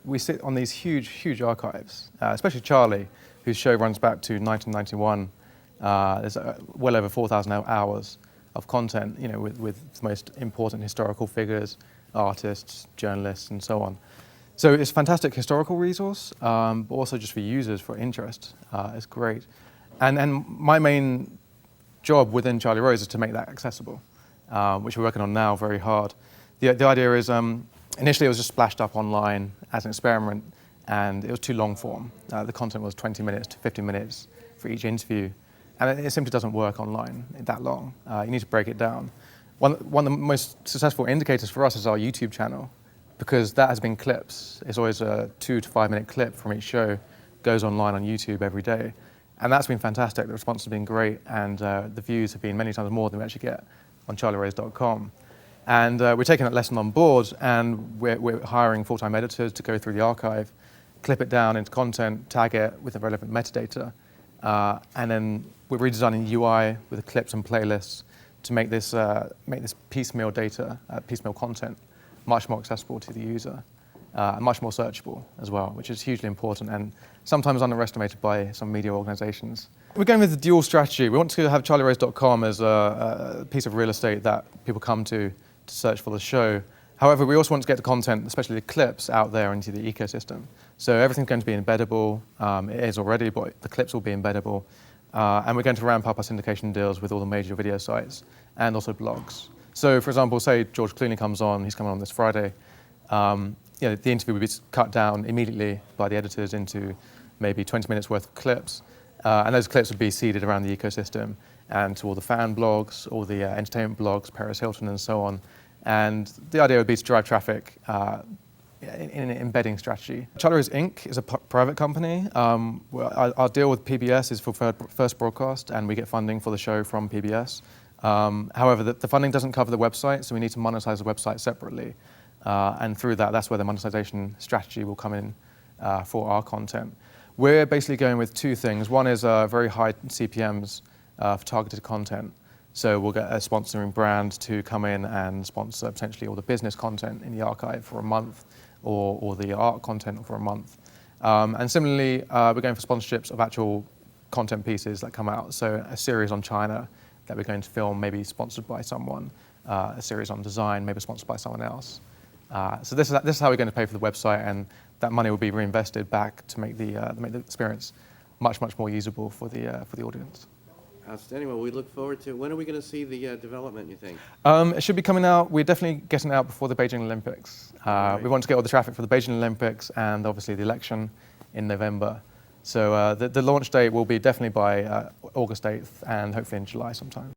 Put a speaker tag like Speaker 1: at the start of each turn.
Speaker 1: we sit on these huge archives, especially Charlie, whose show runs back to 1991. There's well over 4,000 hours of content, with the most important historical figures, artists, journalists, and so on. So it's a fantastic historical resource, but also just for users, for interest. It's great. And my main job within Charlie Rose is to make that accessible, which we're working on now very hard. The idea is, initially it was just splashed up online as an experiment, and it was too long form. The content was 20 minutes to 50 minutes for each interview, and it simply doesn't work online that long. You need to break it down. One of the most successful indicators for us is our YouTube channel, because that has been clips. It's always a 2 to 5 minute clip from each show, goes online on YouTube every day. And that's been fantastic. The response has been great, and the views have been many times more than we actually get on charlierose.com. And we're taking that lesson on board, and we're hiring full-time editors to go through the archive, clip it down into content, tag it with the relevant metadata, and then we're redesigning UI with the clips and playlists to make this piecemeal data, piecemeal content, much more accessible to the user, and much more searchable as well, which is hugely important and sometimes underestimated by some media organizations. We're going with a dual strategy. We want to have charlierose.com as a piece of real estate that people come to search for the show. However, we also want to get the content, especially the clips, out there into the ecosystem. So everything's going to be embeddable. It is already, but the clips will be embeddable. And we're going to ramp up our syndication deals with all the major video sites and also blogs. So, for example, say George Clooney comes on, he's coming on this Friday. The interview would be cut down immediately by the editors into maybe 20 minutes worth of clips. And those clips would be seeded around the ecosystem and to all the fan blogs, all the entertainment blogs, Paris Hilton and so on. And the idea would be to drive traffic in an embedding strategy. Charlie Rose Inc. is a private company. Our deal with PBS is for first broadcast, and we get funding for the show from PBS. However, the funding doesn't cover the website, so we need to monetize the website separately. And through that's where the monetization strategy will come in for our content. We're basically going with two things. One is very high CPMs for targeted content. So we'll get a sponsoring brand to come in and sponsor potentially all the business content in the archive for a month, or the art content for a month. And similarly, we're going for sponsorships of actual content pieces that come out. So a series on China that we're going to film, maybe sponsored by someone. A series on design, maybe sponsored by someone else. So this is how we're going to pay for the website, and that money will be reinvested back to make the experience much more usable for the audience.
Speaker 2: Outstanding. Well, we look forward to. When are we going to see the development, you think?
Speaker 1: It should be coming out. We're definitely getting it out before the Beijing Olympics. Right. We want to get all the traffic for the Beijing Olympics and obviously the election in November. So the launch date will be definitely by August 8th and hopefully in July sometime.